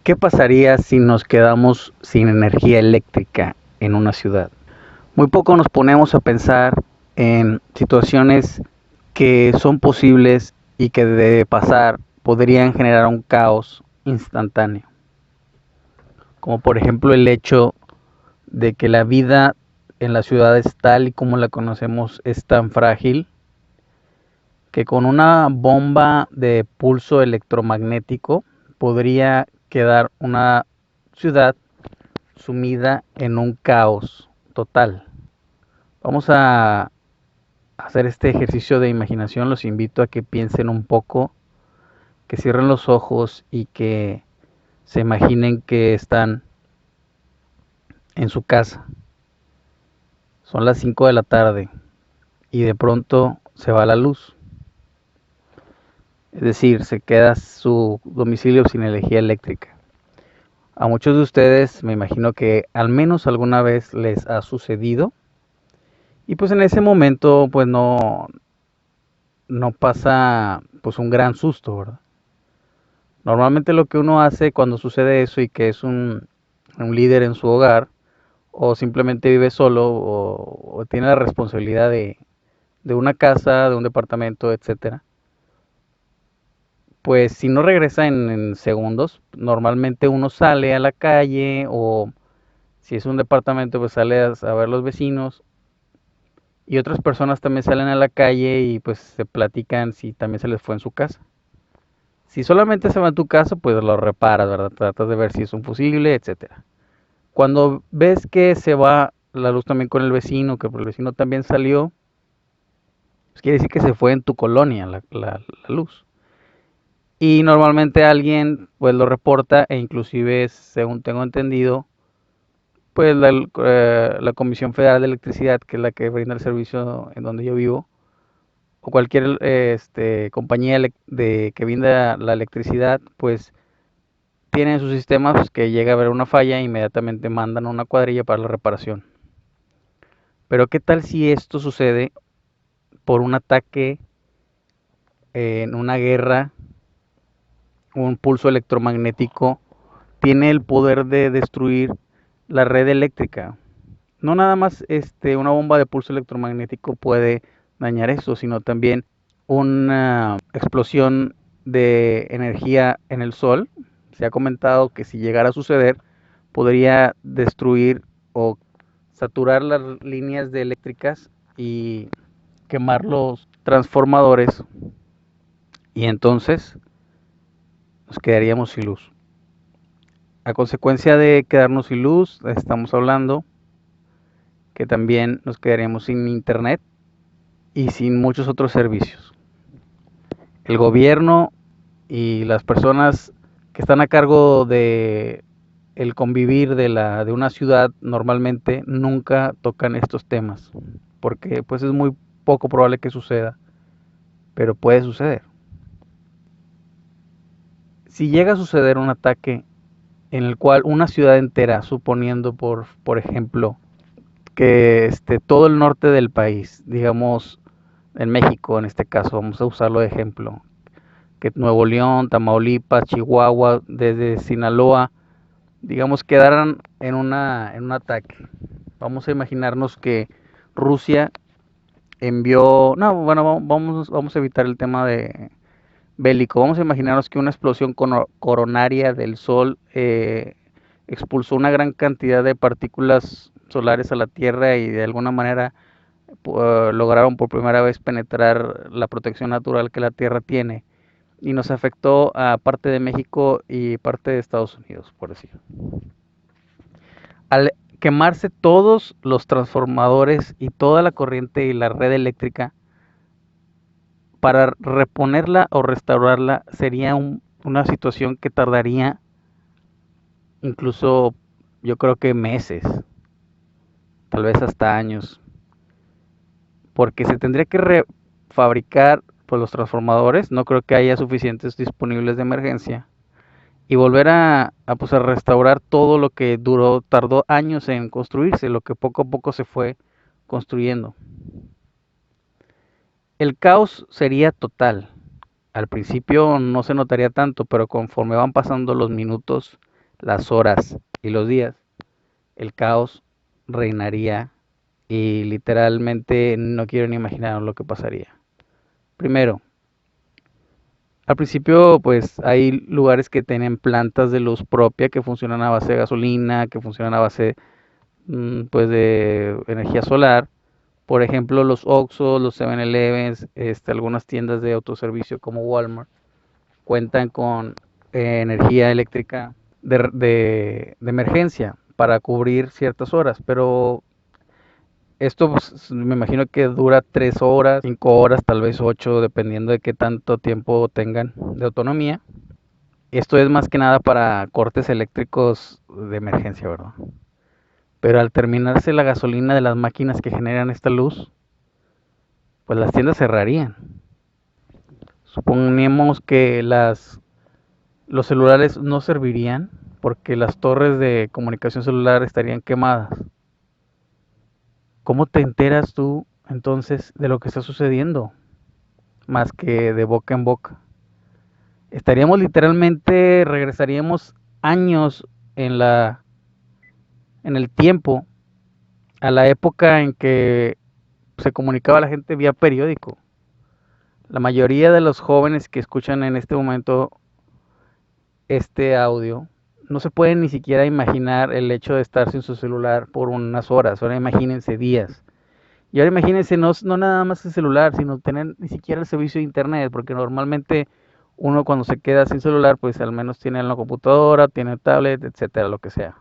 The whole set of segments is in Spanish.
¿Qué pasaría si nos quedamos sin energía eléctrica en una ciudad? Muy poco nos ponemos a pensar en situaciones que son posibles y que de pasar podrían generar un caos instantáneo, como por ejemplo el hecho de que la vida en las ciudades tal y como la conocemos es tan frágil que con una bomba de pulso electromagnético podría quedar una ciudad sumida en un caos total. Vamos a hacer este ejercicio de imaginación. Los invito a que piensen un poco, que cierren los ojos y que se imaginen que están en su casa. Son las 5 de la tarde y de pronto se va la luz. Es decir, se queda su domicilio sin energía eléctrica. A muchos de ustedes me imagino que al menos alguna vez les ha sucedido. Y pues en ese momento pues no pasa pues un gran susto, ¿verdad? Normalmente lo que uno hace cuando sucede eso y que es un líder en su hogar o simplemente vive solo o tiene la responsabilidad de una casa, de un departamento, etcétera, pues si no regresa en segundos, normalmente uno sale a la calle o si es un departamento pues sale a ver los vecinos y otras personas también salen a la calle y pues se platican si también se les fue en su casa. Si solamente se va en tu casa, pues lo reparas, ¿verdad? Tratas de ver si es un fusible, etcétera. Cuando ves que se va la luz también con el vecino, que el vecino también salió, pues quiere decir que se fue en tu colonia la luz. Y normalmente alguien pues lo reporta e inclusive, según tengo entendido, pues la Comisión Federal de Electricidad, que es la que brinda el servicio en donde yo vivo, o cualquier compañía que brinda la electricidad, pues tienen sus sistemas pues, que llega a haber una falla e inmediatamente mandan una cuadrilla para la reparación. Pero ¿qué tal si esto sucede por un ataque en una guerra? Un pulso electromagnético tiene el poder de destruir la red eléctrica. No nada más una bomba de pulso electromagnético puede dañar eso, sino también una explosión de energía en el sol. Se ha comentado que si llegara a suceder, podría destruir o saturar las líneas de eléctricas y quemar los transformadores y entonces nos quedaríamos sin luz. A consecuencia de quedarnos sin luz, estamos hablando que también nos quedaríamos sin internet y sin muchos otros servicios. El gobierno y las personas que están a cargo de el convivir de una ciudad normalmente nunca tocan estos temas, porque pues es muy poco probable que suceda, pero puede suceder. Si llega a suceder un ataque en el cual una ciudad entera, suponiendo por ejemplo que todo el norte del país, digamos en México en este caso, vamos a usarlo de ejemplo, que Nuevo León, Tamaulipas, Chihuahua, desde Sinaloa, digamos quedaran en un ataque. Vamos a imaginarnos que Rusia envió, no, bueno, vamos a evitar el tema de bélico. Vamos a imaginarnos que una explosión coronaria del Sol expulsó una gran cantidad de partículas solares a la Tierra y de alguna manera lograron por primera vez penetrar la protección natural que la Tierra tiene y nos afectó a parte de México y parte de Estados Unidos, por decir. Al quemarse todos los transformadores y toda la corriente y la red eléctrica, para reponerla o restaurarla sería una situación que tardaría incluso, yo creo que meses, tal vez hasta años, porque se tendría que refabricar pues, los transformadores, no creo que haya suficientes disponibles de emergencia, y volver pues, a restaurar todo lo que tardó años en construirse, lo que poco a poco se fue construyendo. El caos sería total. Al principio no se notaría tanto, pero conforme van pasando los minutos las horas y los días, el caos reinaría y literalmente no quiero ni imaginar lo que pasaría. Primero, al principio pues hay lugares que tienen plantas de luz propia que funcionan a base de gasolina, que funcionan a base pues de energía solar. Por ejemplo, los Oxxos, los 7-Elevens, algunas tiendas de autoservicio como Walmart cuentan con energía eléctrica de emergencia para cubrir ciertas horas, pero esto pues, me imagino que dura 3 horas, 5 horas, tal vez 8, dependiendo de qué tanto tiempo tengan de autonomía. Esto es más que nada para cortes eléctricos de emergencia, ¿verdad? Pero al terminarse la gasolina de las máquinas que generan esta luz, pues las tiendas cerrarían. Suponemos que los celulares no servirían porque las torres de comunicación celular estarían quemadas. ¿Cómo te enteras tú entonces de lo que está sucediendo? Más que de boca en boca. Estaríamos literalmente, regresaríamos años en en el tiempo, a la época en que se comunicaba la gente vía periódico. La mayoría de los jóvenes que escuchan en este momento este audio no se pueden ni siquiera imaginar el hecho de estar sin su celular por unas horas. Ahora imagínense días. Y ahora imagínense no nada más el celular, sino tener ni siquiera el servicio de internet, porque normalmente uno cuando se queda sin celular, pues al menos tiene la computadora, tiene tablet, etcétera, lo que sea.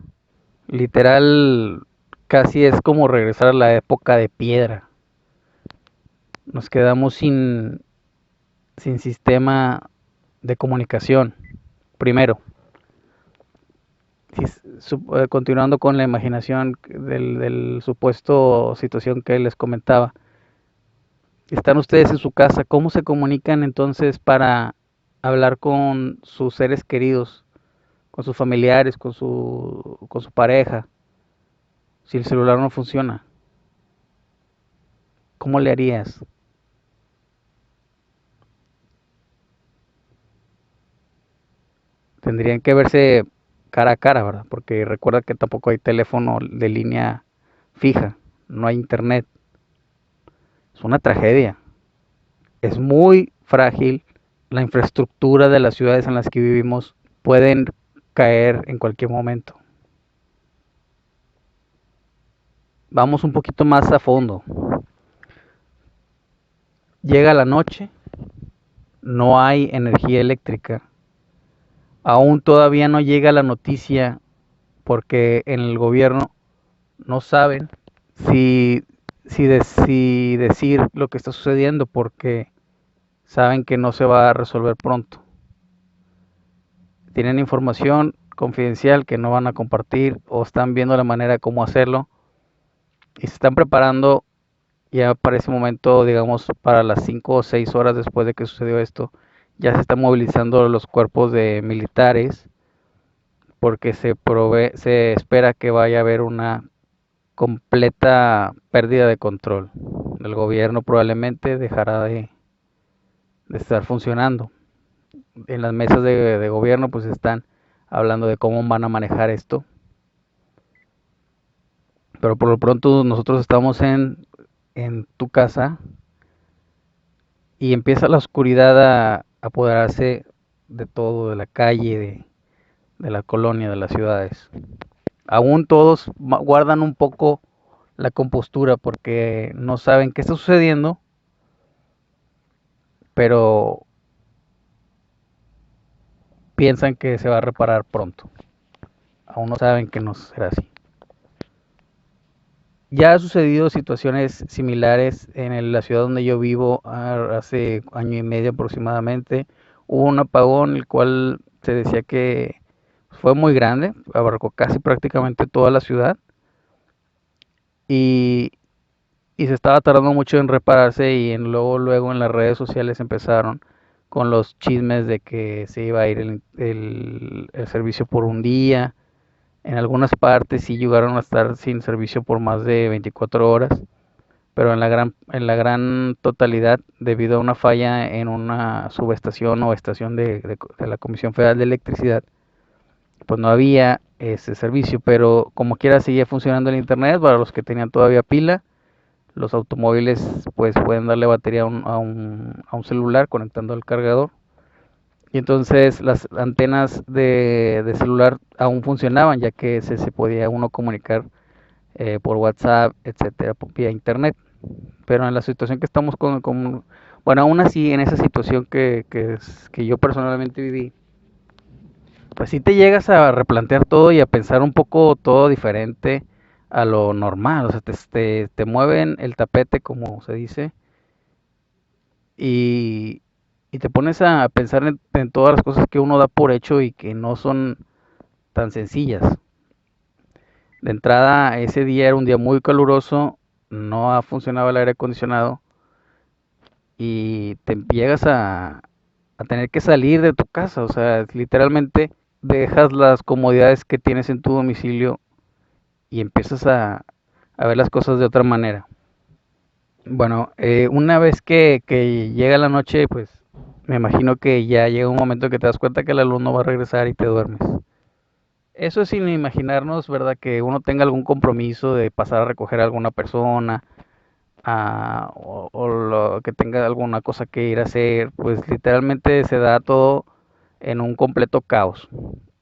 Literal, casi es como regresar a la época de piedra. Nos quedamos sin sistema de comunicación. Primero, continuando con la imaginación del supuesto situación que les comentaba, están ustedes en su casa, ¿cómo se comunican entonces para hablar con sus seres queridos, con sus familiares, con su pareja, si el celular no funciona? ¿Cómo le harías? Tendrían que verse cara a cara, ¿verdad? Porque recuerda que tampoco hay teléfono de línea fija, no hay internet. Es una tragedia. Es muy frágil. La infraestructura de las ciudades en las que vivimos pueden caer en cualquier momento. Vamos un poquito más a fondo. Llega la noche, no hay energía eléctrica. Aún todavía no llega la noticia porque en el gobierno no saben si decir lo que está sucediendo porque saben que no se va a resolver pronto. Tienen información confidencial que no van a compartir o están viendo la manera cómo hacerlo y se están preparando ya para ese momento, digamos, para las 5 o 6 horas después de que sucedió esto. Ya se están movilizando los cuerpos de militares porque se espera que vaya a haber una completa pérdida de control. El gobierno probablemente dejará de estar funcionando. En las mesas de gobierno pues están hablando de cómo van a manejar esto. Pero por lo pronto nosotros estamos en tu casa y empieza la oscuridad a apoderarse de todo, de la calle, de la colonia, de las ciudades. Aún todos guardan un poco la compostura porque no saben qué está sucediendo, pero piensan que se va a reparar pronto. Aún no saben que no será así. Ya ha sucedido situaciones similares en la ciudad donde yo vivo hace año y medio aproximadamente. Hubo un apagón el cual se decía que fue muy grande, abarcó casi prácticamente toda la ciudad y, y se estaba tardando mucho en repararse y luego en las redes sociales empezaron con los chismes de que se iba a ir el servicio por un día. En algunas partes sí llegaron a estar sin servicio por más de 24 horas, pero en la gran totalidad, debido a una falla en una subestación o estación de la Comisión Federal de Electricidad, pues no había ese servicio, pero como quiera seguía funcionando el internet para los que tenían todavía pila. Los automóviles pues pueden darle batería a un celular conectando el cargador. Y entonces las antenas de celular aún funcionaban, ya que se podía uno comunicar por WhatsApp, etcétera, vía internet. Pero en la situación que estamos bueno, aún así, en esa situación que yo personalmente viví, pues sí te llegas a replantear todo y a pensar un poco todo diferente a lo normal. O sea, te mueven el tapete, como se dice, y, y te pones a pensar en todas las cosas que uno da por hecho y que no son tan sencillas. De entrada, ese día era un día muy caluroso, no funcionaba el aire acondicionado y te llegas a tener que salir de tu casa. O sea, literalmente dejas las comodidades que tienes en tu domicilio y empiezas a ver las cosas de otra manera. Bueno, una vez que llega la noche, pues me imagino que ya llega un momento que te das cuenta que la luz no va a regresar y te duermes. Eso es sin imaginarnos, ¿verdad? Que uno tenga algún compromiso de pasar a recoger a alguna persona, o que tenga alguna cosa que ir a hacer. Pues literalmente se da todo en un completo caos.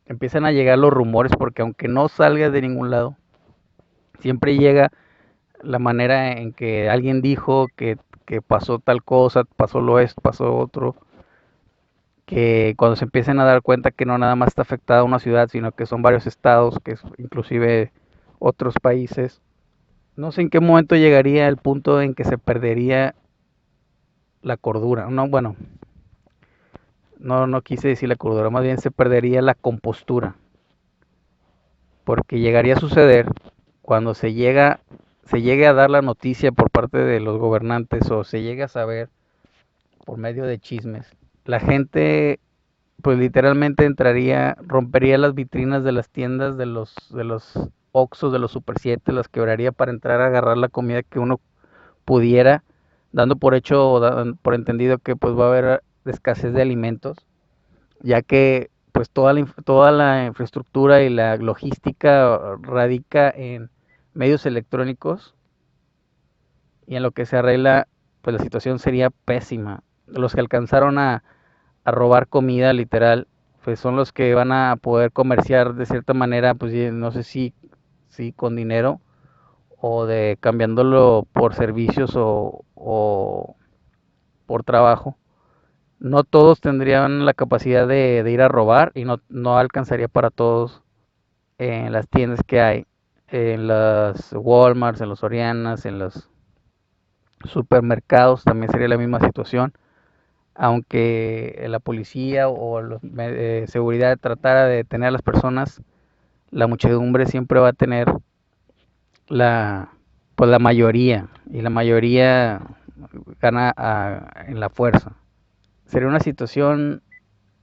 Empiezan a llegar los rumores porque aunque no salga de ningún lado, siempre llega la manera en que alguien dijo que pasó tal cosa, pasó lo esto, pasó otro, que cuando se empiecen a dar cuenta que no nada más está afectada una ciudad, sino que son varios estados, que es inclusive otros países. No sé en qué momento llegaría el punto en que se perdería la cordura. No, bueno, no quise decir la cordura, más bien se perdería la compostura, porque llegaría a suceder cuando se llegue a dar la noticia por parte de los gobernantes o se llegue a saber por medio de chismes. La gente pues literalmente entraría, rompería las vitrinas de las tiendas de los Oxxos, de los Super 7, las quebraría para entrar a agarrar la comida que uno pudiera, dando por hecho o por entendido que pues va a haber escasez de alimentos, ya que pues toda la infraestructura y la logística radica en medios electrónicos, y en lo que se arregla pues la situación sería pésima. Los que alcanzaron a robar comida literal, pues son los que van a poder comerciar de cierta manera, pues no sé si con dinero o de cambiándolo por servicios o por trabajo. No todos tendrían la capacidad de ir a robar y no alcanzaría para todos en las tiendas que hay, en las Walmarts, en los Sorianas, en los supermercados también sería la misma situación. Aunque la policía o la seguridad tratara de detener a las personas, la muchedumbre siempre va a tener la, pues la mayoría, y la mayoría gana en la fuerza. Sería una situación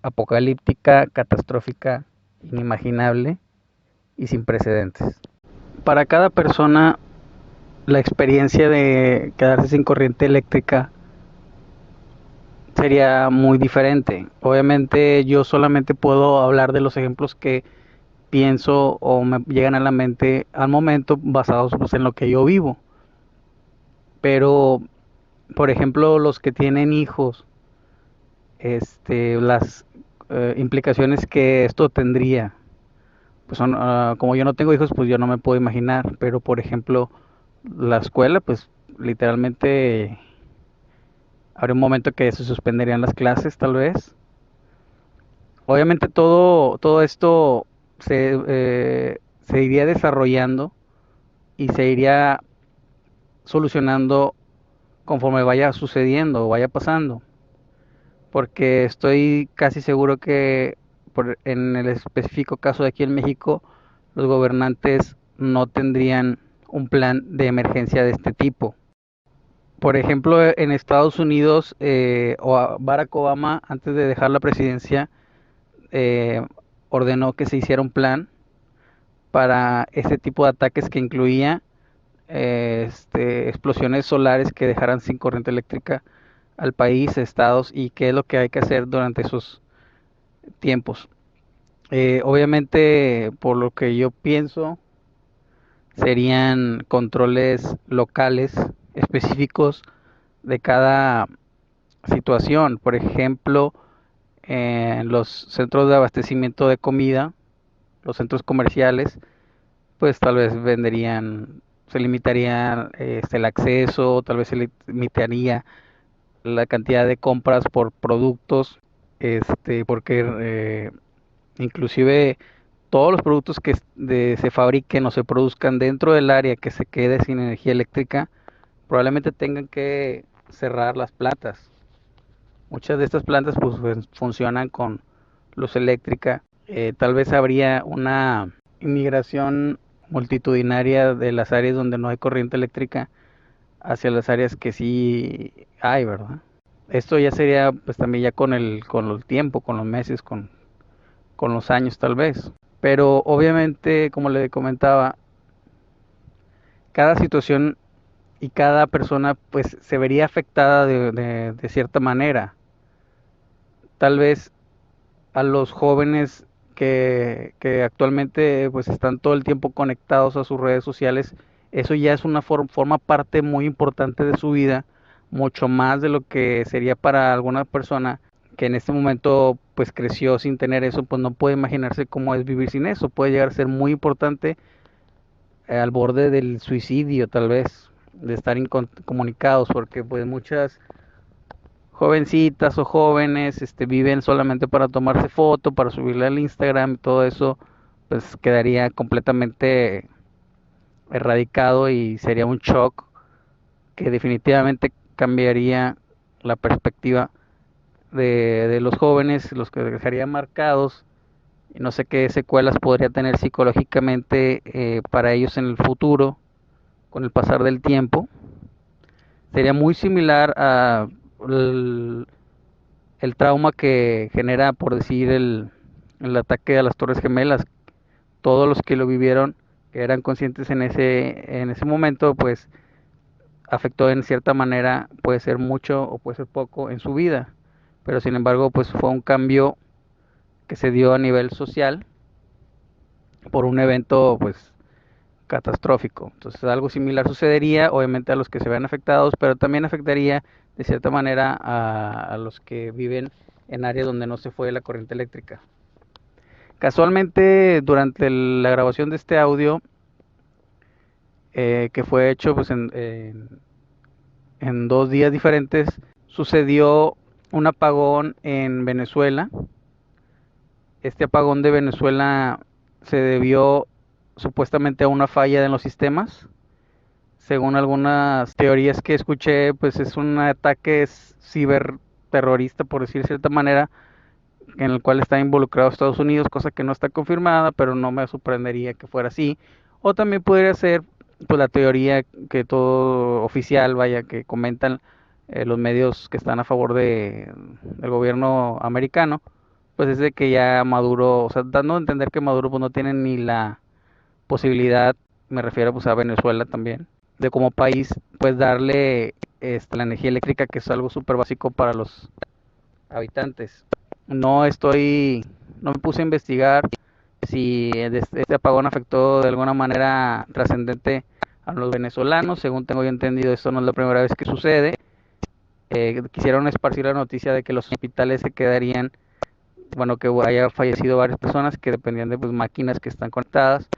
apocalíptica, catastrófica, inimaginable y sin precedentes. Para cada persona, la experiencia de quedarse sin corriente eléctrica sería muy diferente. Obviamente yo solamente puedo hablar de los ejemplos que pienso o me llegan a la mente al momento basados pues, en lo que yo vivo. Pero, por ejemplo, los que tienen hijos, las implicaciones que esto tendría, pues son, como yo no tengo hijos, pues yo no me puedo imaginar. Pero, por ejemplo, la escuela, pues literalmente habría un momento que se suspenderían las clases, tal vez. Obviamente todo esto se iría desarrollando y se iría solucionando conforme vaya sucediendo o vaya pasando, porque estoy casi seguro que en el específico caso de aquí en México, los gobernantes no tendrían un plan de emergencia de este tipo. Por ejemplo, en Estados Unidos, Barack Obama, antes de dejar la presidencia, eh, ordenó que se hiciera un plan para este tipo de ataques que incluía explosiones solares que dejaran sin corriente eléctrica al país, estados, y qué es lo que hay que hacer durante esos tiempos. Obviamente, por lo que yo pienso, serían controles locales específicos de cada situación. Por ejemplo, en los centros de abastecimiento de comida, los centros comerciales, pues tal vez venderían, se limitaría el acceso, tal vez se limitaría la cantidad de compras por productos, porque inclusive todos los productos que se fabriquen o se produzcan dentro del área que se quede sin energía eléctrica, probablemente tengan que cerrar las plantas. Muchas de estas plantas pues funcionan con luz eléctrica. Tal vez habría una inmigración multitudinaria de las áreas donde no hay corriente eléctrica hacia las áreas que sí hay, ¿verdad? Esto ya sería pues también ya con el tiempo, con los meses, con los años tal vez. Pero obviamente, como le comentaba, cada situación y cada persona pues se vería afectada de cierta manera. Tal vez a los jóvenes que actualmente pues están todo el tiempo conectados a sus redes sociales, eso ya es una forma parte muy importante de su vida, mucho más de lo que sería para alguna persona que en este momento pues creció sin tener eso, pues no puede imaginarse cómo es vivir sin eso, puede llegar a ser muy importante al borde del suicidio tal vez, de estar incomunicados, porque pues muchas jovencitas o jóvenes viven solamente para tomarse foto, para subirle al Instagram, y todo eso pues quedaría completamente erradicado y sería un shock que definitivamente cambiaría la perspectiva de los jóvenes, los que dejaría marcados, y no sé qué secuelas podría tener psicológicamente para ellos en el futuro con el pasar del tiempo. Sería muy similar a el trauma que genera, por decir, el ataque a las Torres Gemelas. Todos los que lo vivieron, que eran conscientes en ese momento, pues afectó en cierta manera, puede ser mucho o puede ser poco en su vida. Pero sin embargo, pues fue un cambio que se dio a nivel social por un evento, pues catastrófico. Entonces algo similar sucedería, obviamente a los que se vean afectados, pero también afectaría de cierta manera a los que viven en áreas donde no se fue la corriente eléctrica. Casualmente, durante la grabación de este audio, que fue hecho pues en 2 días diferentes, sucedió un apagón en Venezuela. Este apagón de Venezuela se debió supuestamente a una falla en los sistemas. Según algunas teorías que escuché, pues es un ataque ciberterrorista, por decir de cierta manera, en el cual está involucrado Estados Unidos, cosa que no está confirmada, pero no me sorprendería que fuera así. O también podría ser pues la teoría que todo oficial, vaya, que comentan los medios que están a favor del gobierno americano, pues es de que ya Maduro, o sea, dando a entender que Maduro pues no tiene ni la posibilidad, me refiero pues a Venezuela también, de como país pues darle la energía eléctrica, que es algo súper básico para los habitantes. No estoy, no me puse a investigar si este apagón afectó de alguna manera trascendente a los venezolanos. Según tengo yo entendido, esto no es la primera vez que sucede. Quisieron esparcir la noticia de que los hospitales se quedarían, bueno, que haya fallecido varias personas que dependían de pues, máquinas que están conectadas.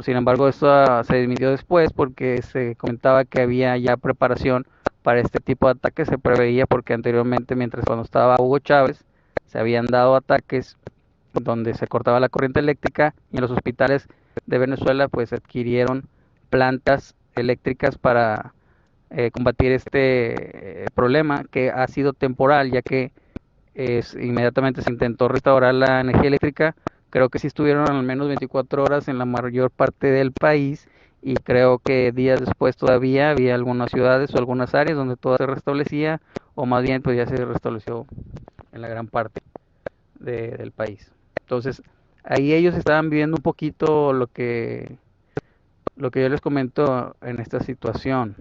Sin embargo, esto se desmintió después porque se comentaba que había ya preparación para este tipo de ataques. Se preveía porque anteriormente, mientras cuando estaba Hugo Chávez, se habían dado ataques donde se cortaba la corriente eléctrica, y en los hospitales de Venezuela pues adquirieron plantas eléctricas para combatir este problema, que ha sido temporal, ya que inmediatamente se intentó restaurar la energía eléctrica. Creo que sí estuvieron al menos 24 horas en la mayor parte del país, y creo que días después todavía había algunas ciudades o algunas áreas donde todo se restablecía, o más bien pues ya se restableció en la gran parte del país. Entonces, ahí ellos estaban viviendo un poquito lo que yo les comento en esta situación.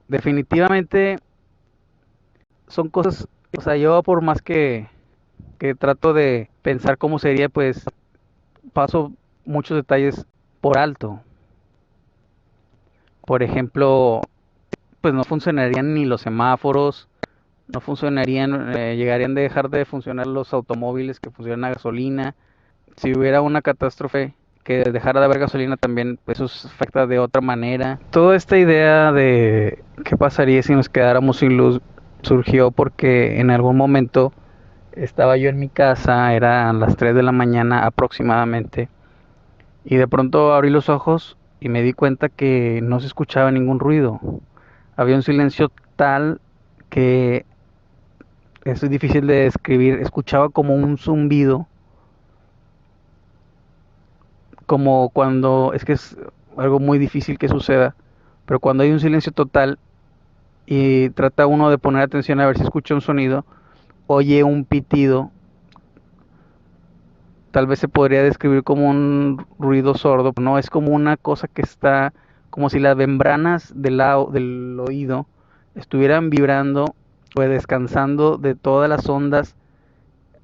Definitivamente son cosas, o sea, yo por más que que trato de pensar cómo sería, pues paso muchos detalles por alto. Por ejemplo, pues no funcionarían ni los semáforos, no funcionarían, llegarían de dejar de funcionar los automóviles que funcionan a gasolina. Si hubiera una catástrofe que dejara de haber gasolina también, pues eso afecta de otra manera. Toda esta idea de qué pasaría si nos quedáramos sin luz surgió porque en algún momento estaba yo en mi casa, eran las 3 de la mañana aproximadamente, y de pronto abrí los ojos y me di cuenta que no se escuchaba ningún ruido. Había un silencio tal que eso es difícil de describir. Escuchaba como un zumbido, como cuando, es que es algo muy difícil que suceda, pero cuando hay un silencio total y trata uno de poner atención a ver si escucha un sonido, oye un pitido. Tal vez se podría describir como un ruido sordo, no es como una cosa que está, como si las membranas del oído estuvieran vibrando o descansando de todas las ondas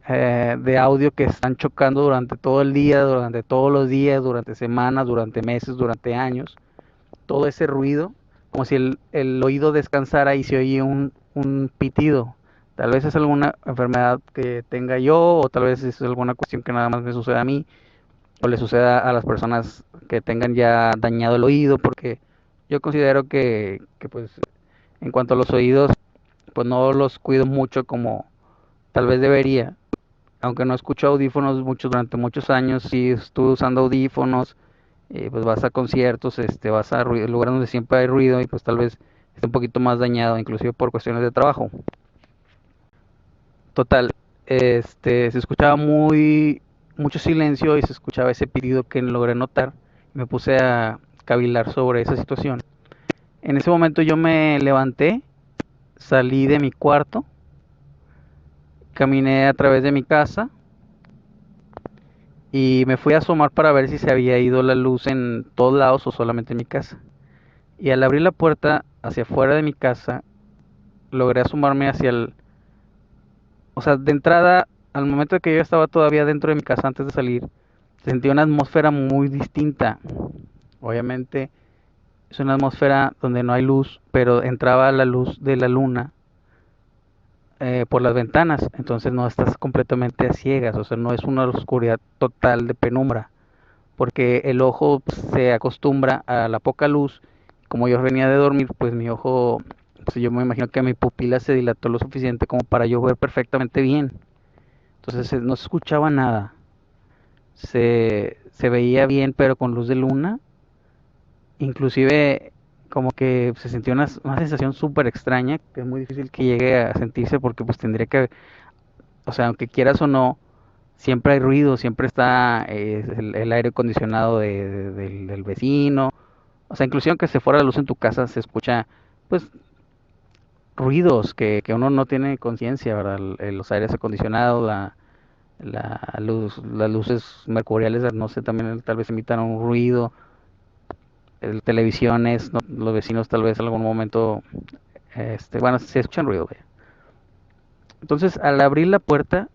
de audio que están chocando durante todo el día, durante todos los días, durante semanas, durante meses, durante años. Todo ese ruido, como si el oído descansara y se oye un pitido. Tal vez es alguna enfermedad que tenga yo, o tal vez es alguna cuestión que nada más me suceda a mí, o le suceda a las personas que tengan ya dañado el oído, porque yo considero que pues en cuanto a los oídos, pues no los cuido mucho como tal vez debería. Aunque no escucho audífonos mucho durante muchos años, sí estuve usando audífonos, pues vas a conciertos, vas a lugares donde siempre hay ruido y pues tal vez esté un poquito más dañado, inclusive por cuestiones de trabajo. Total, se escuchaba mucho silencio y se escuchaba ese pitido que logré notar. Me puse a cavilar sobre esa situación. En ese momento yo me levanté, salí de mi cuarto, caminé a través de mi casa y me fui a asomar para ver si se había ido la luz en todos lados o solamente en mi casa. Y al abrir la puerta hacia afuera de mi casa, logré asomarme hacia el... O sea, de entrada, al momento de que yo estaba todavía dentro de mi casa antes de salir, sentí una atmósfera muy distinta. Obviamente es una atmósfera donde no hay luz, pero entraba la luz de la luna por las ventanas, entonces no estás completamente a ciegas, o sea, no es una oscuridad total de penumbra, porque el ojo se acostumbra a la poca luz. Como yo venía de dormir, pues mi ojo, pues yo me imagino que mi pupila se dilató lo suficiente como para yo ver perfectamente bien. Entonces no se escuchaba nada, se veía bien, pero con luz de luna. Inclusive como que se sentía una sensación súper extraña, que es muy difícil que llegue a sentirse porque pues tendría que, o sea, aunque quieras o no, siempre hay ruido, siempre está el aire acondicionado del vecino. O sea, inclusive aunque se fuera la luz en tu casa, se escucha, pues, ruidos que uno no tiene conciencia, ¿verdad? Los aires acondicionados, las luces mercuriales, no sé, también tal vez emitan un ruido. Televisiones, los vecinos tal vez en algún momento, bueno, se escuchan ruido, vaya. Entonces, al abrir la puerta,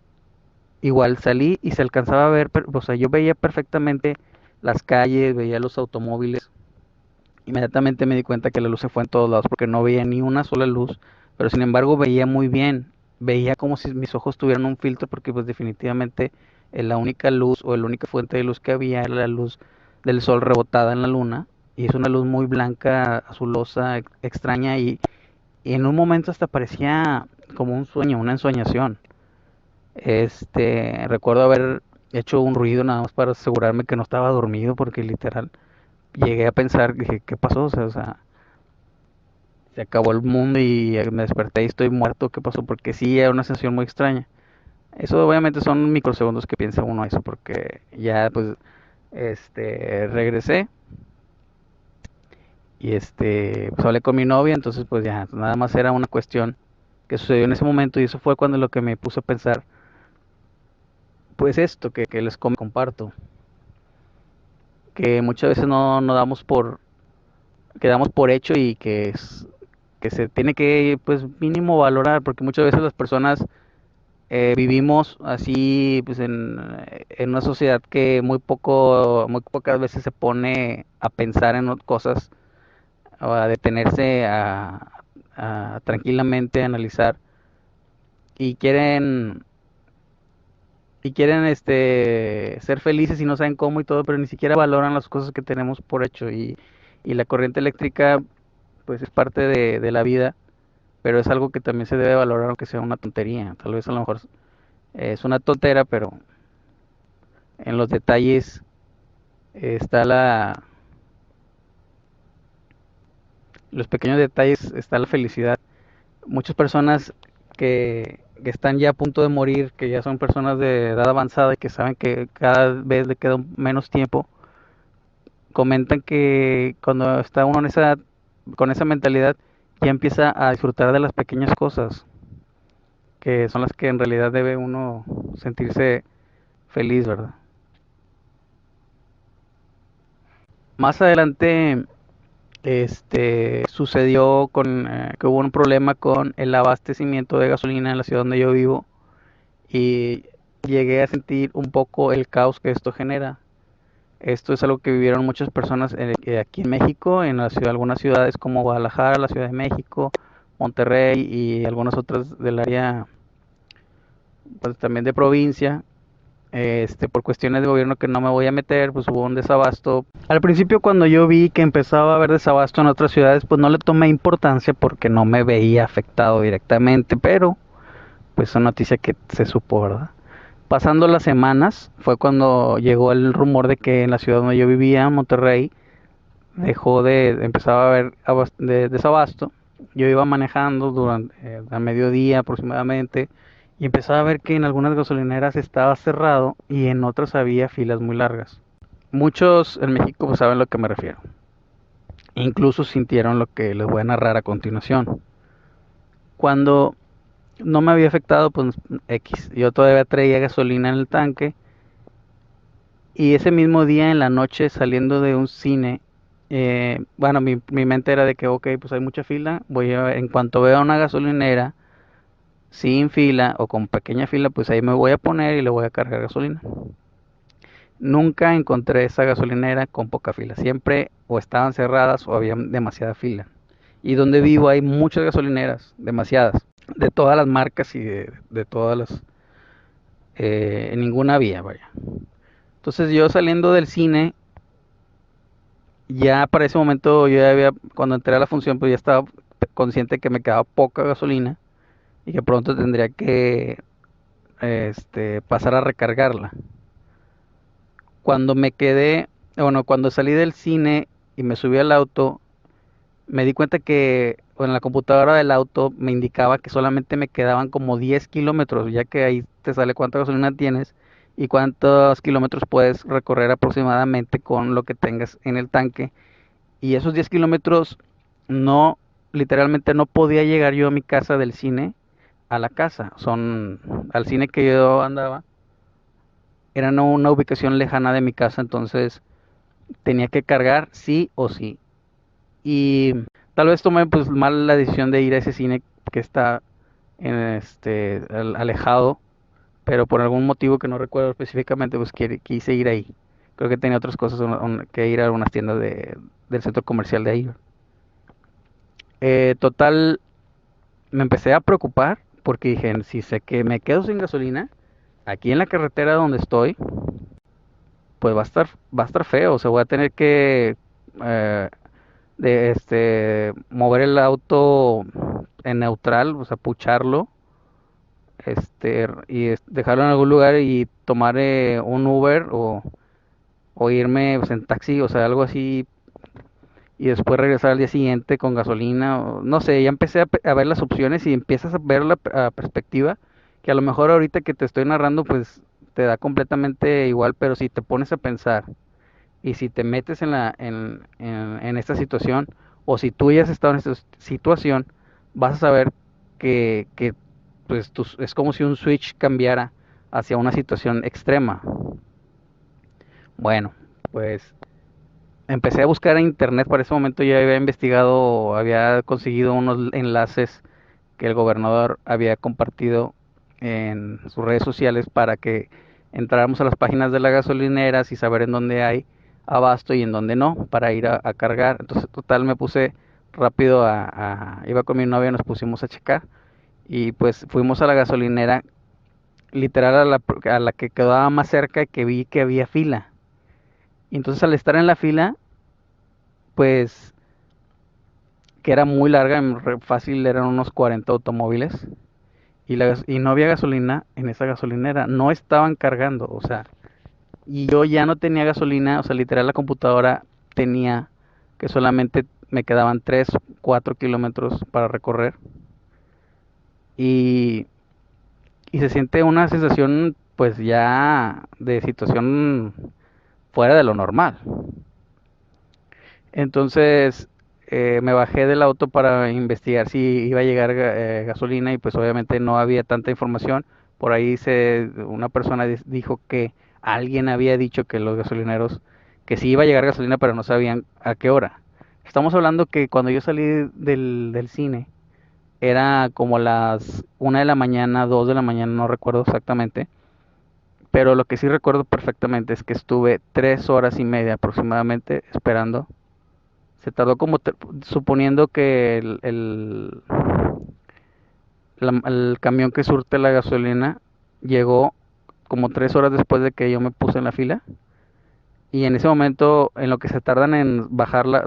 igual salí y se alcanzaba a ver, o sea, yo veía perfectamente las calles, veía los automóviles. Inmediatamente me di cuenta que la luz se fue en todos lados porque no veía ni una sola luz, pero sin embargo veía muy bien. Veía como si mis ojos tuvieran un filtro porque pues definitivamente la única luz o la única fuente de luz que había era la luz del sol rebotada en la luna, y es una luz muy blanca, azulosa, extraña, y en un momento hasta parecía como un sueño, una ensoñación. Recuerdo haber hecho un ruido nada más para asegurarme que no estaba dormido porque literal llegué a pensar, dije, ¿qué pasó? O sea, se acabó el mundo y me desperté y estoy muerto, ¿qué pasó? Porque sí, era una sensación muy extraña. Eso obviamente son microsegundos que piensa uno eso, porque ya pues, regresé y pues hablé con mi novia, entonces pues ya, nada más era una cuestión que sucedió en ese momento, y eso fue cuando lo que me puso a pensar, pues esto que les comparto, que muchas veces no damos que damos por hecho y que se tiene que, pues, mínimo valorar, porque muchas veces las personas Vivimos así, pues en una sociedad que muy pocas veces se pone a pensar en cosas o a detenerse a tranquilamente analizar y quieren ser felices y no saben cómo y todo, pero ni siquiera valoran las cosas que tenemos por hecho y la corriente eléctrica pues es parte de la vida, pero es algo que también se debe valorar aunque sea una tontería. Tal vez a lo mejor es una tontera, pero en los detalles está los pequeños detalles está la felicidad. Muchas personas que están ya a punto de morir, que ya son personas de edad avanzada y que saben que cada vez le queda menos tiempo, comentan que cuando está uno con esa mentalidad, ya empieza a disfrutar de las pequeñas cosas, que son las que en realidad debe uno sentirse feliz, ¿verdad? Más adelante, sucedió que hubo un problema con el abastecimiento de gasolina en la ciudad donde yo vivo y llegué a sentir un poco el caos que esto genera. Esto es algo que vivieron muchas personas aquí en México, en algunas ciudades como Guadalajara, la Ciudad de México, Monterrey y algunas otras del área, pues también de provincia. Por cuestiones de gobierno que no me voy a meter, pues hubo un desabasto. Al principio cuando yo vi que empezaba a haber desabasto en otras ciudades, pues no le tomé importancia porque no me veía afectado directamente, pero pues es una noticia que se supo, ¿verdad? Pasando las semanas fue cuando llegó el rumor de que en la ciudad donde yo vivía, Monterrey, empezaba a haber desabasto. Yo iba manejando durante a mediodía aproximadamente y empezaba a ver que en algunas gasolineras estaba cerrado y en otras había filas muy largas. Muchos en México pues, saben a lo que me refiero. Incluso sintieron lo que les voy a narrar a continuación. Cuando no me había afectado, pues X. Yo todavía traía gasolina en el tanque. Y ese mismo día en la noche saliendo de un cine, bueno, mi mente era de que, ok, pues hay mucha fila. En cuanto vea una gasolinera sin fila o con pequeña fila, pues ahí me voy a poner y le voy a cargar gasolina. Nunca encontré esa gasolinera con poca fila. Siempre o estaban cerradas o había demasiada fila. Y donde vivo hay muchas gasolineras, demasiadas, de todas las marcas y de todas las, en ninguna vía, vaya. Entonces yo saliendo del cine, ya para ese momento cuando entré a la función, pues ya estaba consciente que me quedaba poca gasolina y que pronto tendría que pasar a recargarla. Cuando cuando salí del cine y me subí al auto, me di cuenta que en la computadora del auto me indicaba que solamente me quedaban como 10 kilómetros, ya que ahí te sale cuánta gasolina tienes y cuántos kilómetros puedes recorrer aproximadamente con lo que tengas en el tanque. Y esos 10 kilómetros no, literalmente no podía llegar yo a mi casa del cine a la casa. Al cine que yo andaba, era una ubicación lejana de mi casa, entonces tenía que cargar sí o sí. Y tal vez tomé pues mal la decisión de ir a ese cine que está alejado, pero por algún motivo que no recuerdo específicamente, pues quise ir ahí. Creo que tenía otras cosas que ir a unas tiendas del centro comercial de ahí. Total, me empecé a preocupar porque dije, si sé que me quedo sin gasolina, aquí en la carretera donde estoy, pues va a estar feo, o sea, voy a tener que eh, mover el auto en neutral, o sea, pucharlo, dejarlo en algún lugar y tomar un Uber o irme pues, en taxi, o sea, algo así, y después regresar al día siguiente con gasolina, o, no sé, ya empecé a ver las opciones y empiezas a ver la perspectiva, que a lo mejor ahorita que te estoy narrando, pues te da completamente igual, pero si te pones a pensar y si te metes en esta situación, o si tú ya has estado en esta situación, vas a saber que pues es como si un switch cambiara hacia una situación extrema. Bueno, pues empecé a buscar en internet, para ese momento ya había investigado, había conseguido unos enlaces que el gobernador había compartido en sus redes sociales para que entráramos a las páginas de las gasolineras y saber en dónde hay abasto y en dónde no, para ir a cargar. Entonces, total, me puse rápido iba con mi novia, nos pusimos a checar y pues fuimos a la gasolinera, literal a la que quedaba más cerca, y que vi que había fila. Y entonces, al estar en la fila, pues que era muy larga, fácil eran unos 40 automóviles, y no había gasolina en esa gasolinera, no estaban cargando, o sea, y yo ya no tenía gasolina, o sea, literal la computadora tenía que solamente me quedaban 3 4 kilómetros para recorrer, y, y se siente una sensación pues ya de situación fuera de lo normal. Entonces me bajé del auto para investigar si iba a llegar gasolina, y pues obviamente no había tanta información. Por ahí una persona dijo que alguien había dicho que los gasolineros, que sí iba a llegar gasolina, pero no sabían a qué hora. Estamos hablando que cuando yo salí del cine era como las 1 de la mañana, 2 de la mañana, no recuerdo exactamente. Pero lo que sí recuerdo perfectamente es que estuve 3 horas y media aproximadamente esperando. Se tardó como, suponiendo que el camión que surte la gasolina llegó como 3 horas después de que yo me puse en la fila. Y en ese momento, en lo que se tardan en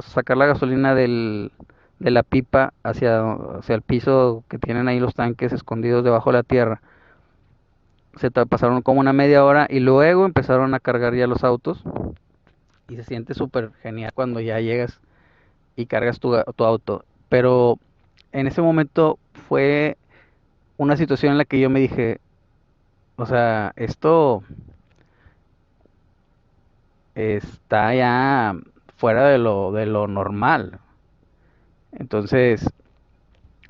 sacar la gasolina de la pipa hacia el piso que tienen ahí los tanques escondidos debajo de la tierra, pasaron como una media hora, y luego empezaron a cargar ya los autos. Y se siente súper genial cuando ya llegas y cargas tu auto. Pero en ese momento fue una situación en la que yo me dije, o sea, esto está ya fuera de lo normal. Entonces,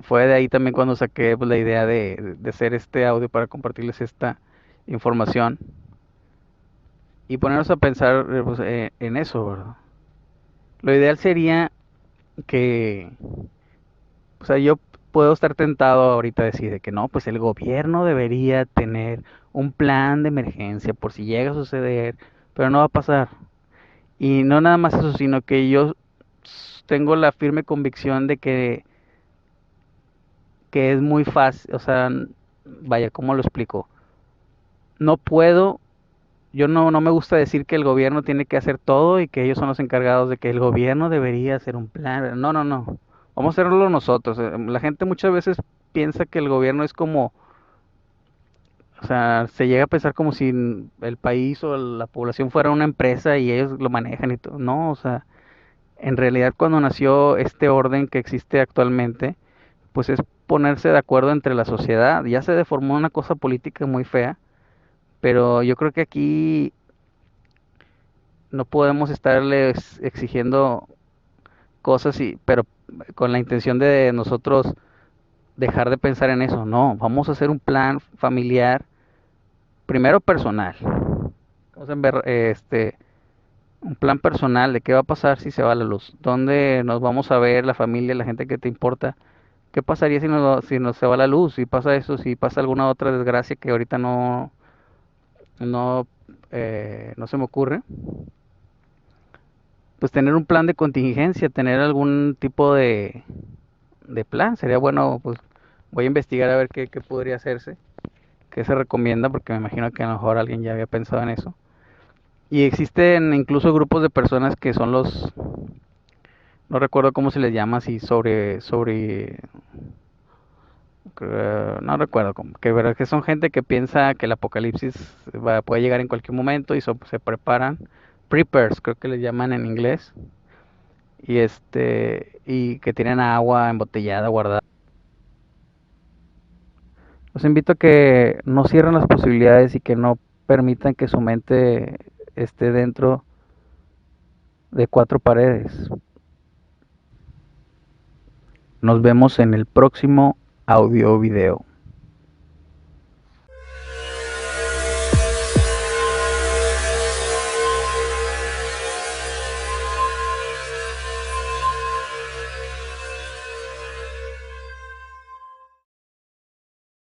fue de ahí también cuando saqué pues, la idea de hacer este audio para compartirles esta información y ponernos a pensar pues, en eso, ¿verdad? Lo ideal sería que, o sea, yo puedo estar tentado ahorita a decir de que no, pues el gobierno debería tener un plan de emergencia por si llega a suceder, pero no va a pasar. Y no nada más eso, sino que yo tengo la firme convicción de que es muy fácil, o sea, vaya, ¿cómo lo explico? No puedo, yo no me gusta decir que el gobierno tiene que hacer todo y que ellos son los encargados, de que el gobierno debería hacer un plan. No, no, no. Vamos a hacerlo nosotros. La gente muchas veces piensa que el gobierno es como, o sea, se llega a pensar como si el país o la población fuera una empresa y ellos lo manejan y todo. No, o sea, en realidad cuando nació este orden que existe actualmente, pues es ponerse de acuerdo entre la sociedad. Ya se deformó una cosa política muy fea, pero yo creo que aquí no podemos estarles exigiendo cosas, pero con la intención de nosotros dejar de pensar en eso. No, vamos a hacer un plan familiar, primero personal. Vamos a ver, un plan personal de qué va a pasar si se va la luz, dónde nos vamos a ver, la familia, la gente que te importa. ¿Qué pasaría si nos se va la luz? Si pasa eso, si pasa alguna otra desgracia que ahorita no, no se me ocurre. Pues tener un plan de contingencia, tener algún tipo de plan. Sería bueno, pues voy a investigar a ver qué podría hacerse, qué se recomienda, porque me imagino que a lo mejor alguien ya había pensado en eso. Y existen incluso grupos de personas que son no recuerdo cómo se les llama, así no recuerdo cómo, que verdad que son gente que piensa que el apocalipsis puede llegar en cualquier momento, y se preparan, preppers creo que les llaman en inglés, y que tienen agua embotellada guardada. Los invito a que no cierren las posibilidades y que no permitan que su mente esté dentro de cuatro paredes. Nos vemos en el próximo audio video.